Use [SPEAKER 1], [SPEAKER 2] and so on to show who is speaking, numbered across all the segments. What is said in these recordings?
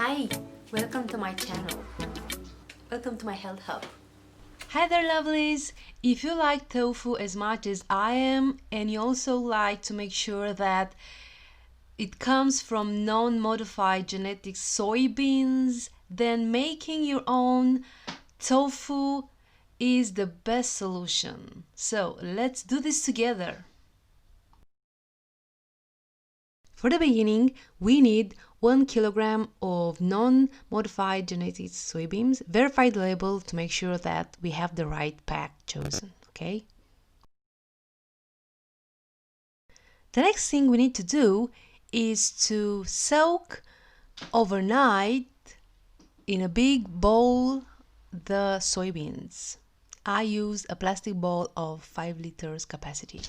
[SPEAKER 1] Hi, welcome to my channel. Welcome to my health hub.
[SPEAKER 2] Hi there, lovelies! If you like tofu as much as I am, and you also like to make sure that it comes from non-modified genetic soybeans, then making your own tofu is the best solution. So let's do this together. For the beginning, we need 1 kilogram of non-modified genetic soybeans, verified label to make sure that we have the right pack chosen, okay? The next thing we need to do is to soak overnight in a big bowl the soybeans. I use a plastic bowl of 5 liters capacity.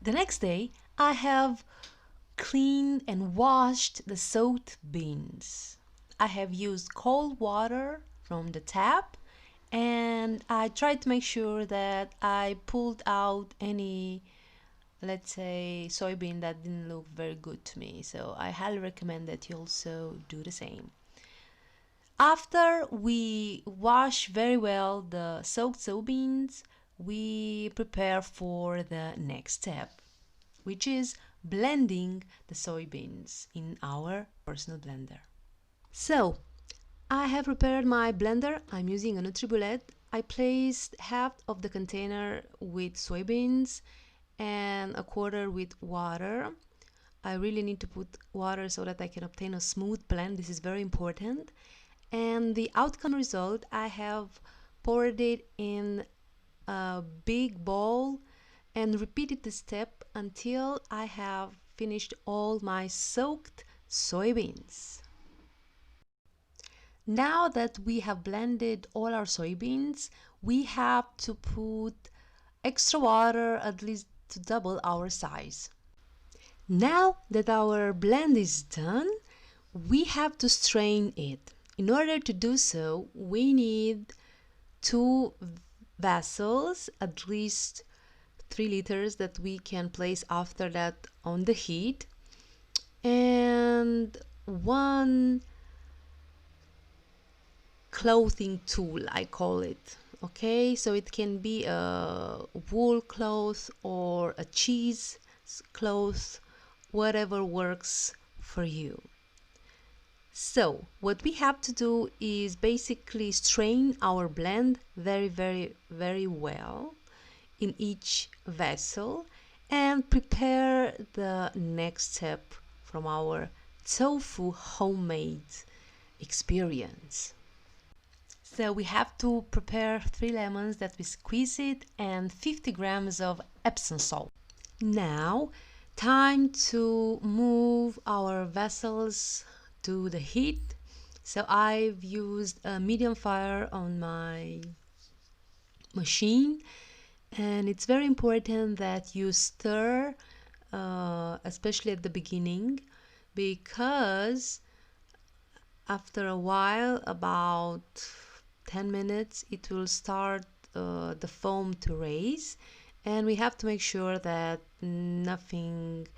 [SPEAKER 2] The next day, I have cleaned and washed the soaked beans. I have used cold water from the tap, and I tried to make sure that I pulled out any, let's say, soybean that didn't look very good to me. So I highly recommend that you also do the same. After we wash very well the soaked soybeans, we prepare for the next step, which is blending the soybeans in our personal blender. So I have prepared my blender. I'm using a NutriBullet. I placed half of the container with soybeans and a quarter with water. I really need to put water so that I can obtain a smooth blend. This is very important. And the outcome result, I have poured it in a big bowl and repeated the step until I have finished all my soaked soybeans. Now that we have blended all our soybeans, we have to put extra water, at least to double our size. Now that our blend is done, we have to strain it. In order to do so, we need 2 vessels, at least 3 liters, that we can place after that on the heat, and 1 clothing tool, I call it. Okay, so it can be a wool cloth or a cheese cloth, whatever works for you. So what we have to do is basically strain our blend very well in each vessel and prepare the next step from our tofu homemade experience. So we have to prepare 3 lemons that we squeeze it and 50 grams of Epsom salt. Now, time to move our vessels to the heat. So I've used a medium fire on my machine, and it's very important that you stir, especially at the beginning, because after a while, about 10 minutes, it will start the foam to raise, and we have to make sure that nothing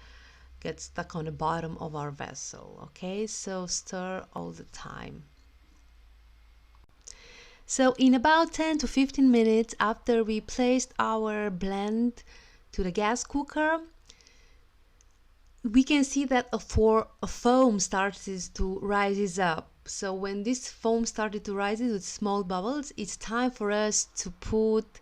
[SPEAKER 2] gets stuck on the bottom of our vessel. Okay, so stir all the time. So in about 10 to 15 minutes after we placed our blend to the gas cooker, we can see that a foam starts to rise up. So when this foam started to rise with small bubbles, it's time for us to put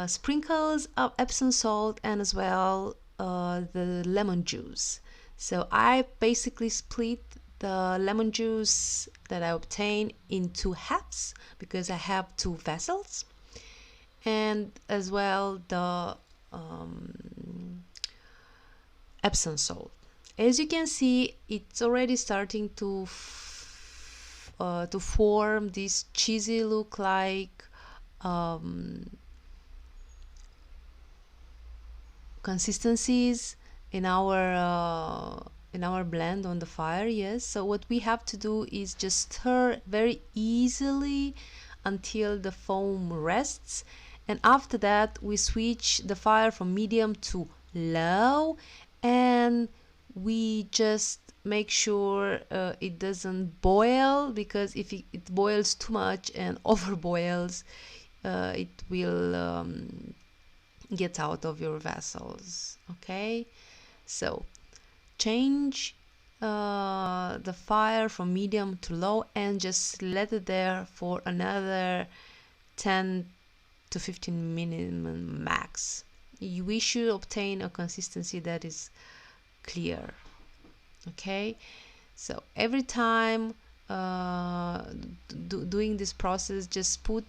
[SPEAKER 2] sprinkles of Epsom salt and as well the lemon juice. So I basically split the lemon juice that I obtained in 2 halves because I have 2 vessels, and as well the Epsom salt. As you can see, it's already starting to form this cheesy look like consistencies in our blend on the fire. Yes, so what we have to do is just stir very easily until the foam rests, and after that we switch the fire from medium to low and we just make sure it doesn't boil, because if it boils too much and over boils, it will get out of your vessels. Okay, so change the fire from medium to low and just let it there for another 10 to 15 minutes max. We should obtain a consistency that is clear. Okay, so every time doing this process, just put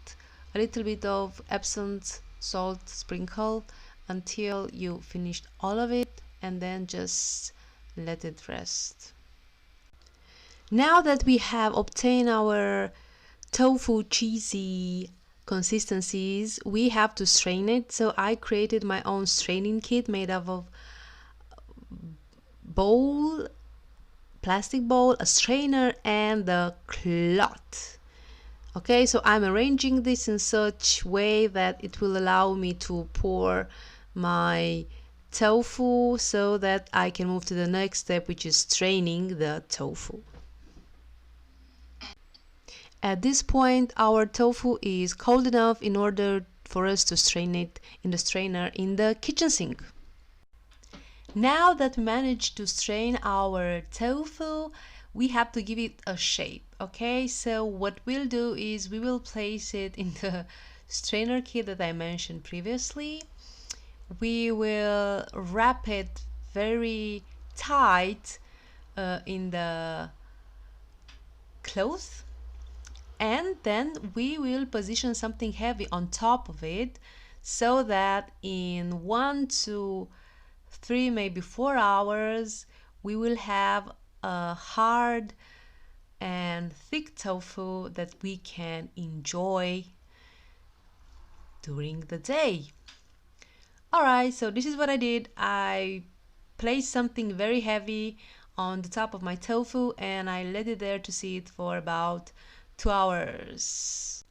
[SPEAKER 2] a little bit of Epsom salt sprinkle until you finished all of it, and then just let it rest. Now that we have obtained our tofu cheesy consistencies, we have to strain it. So I created my own straining kit made up of bowl, plastic bowl, a strainer, and the cloth. Okay, so I'm arranging this in such way that it will allow me to pour my tofu so that I can move to the next step, which is straining the tofu. At this point, our tofu is cold enough in order for us to strain it in the strainer in the kitchen sink. Now that we managed to strain our tofu, we have to give it a shape. Okay, so what we'll do is we will place it in the strainer kit that I mentioned previously. We will wrap it very tight in the cloth, and then we will position something heavy on top of it so that in 1 to 3, maybe 4 hours, we will have a hard and thick tofu that we can enjoy during the day. Alright, so this is what I did. I placed something very heavy on the top of my tofu and I let it there to see it for about 2 hours.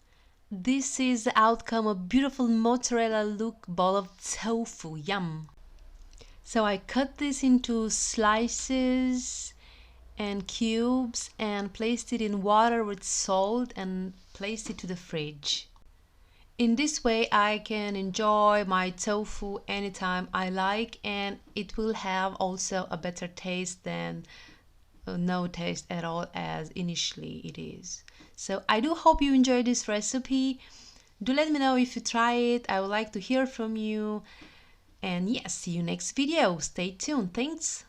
[SPEAKER 2] This is the outcome of a beautiful mozzarella look ball of tofu. Yum! So I cut this into slices and cubes and placed it in water with salt and placed it to the fridge. In this way I can enjoy my tofu anytime I like, and it will have also a better taste than no taste at all as initially it is. So I do hope you enjoyed this recipe. Do let me know if you try it. I would like to hear from you. And yes, see you next video. Stay tuned. Thanks.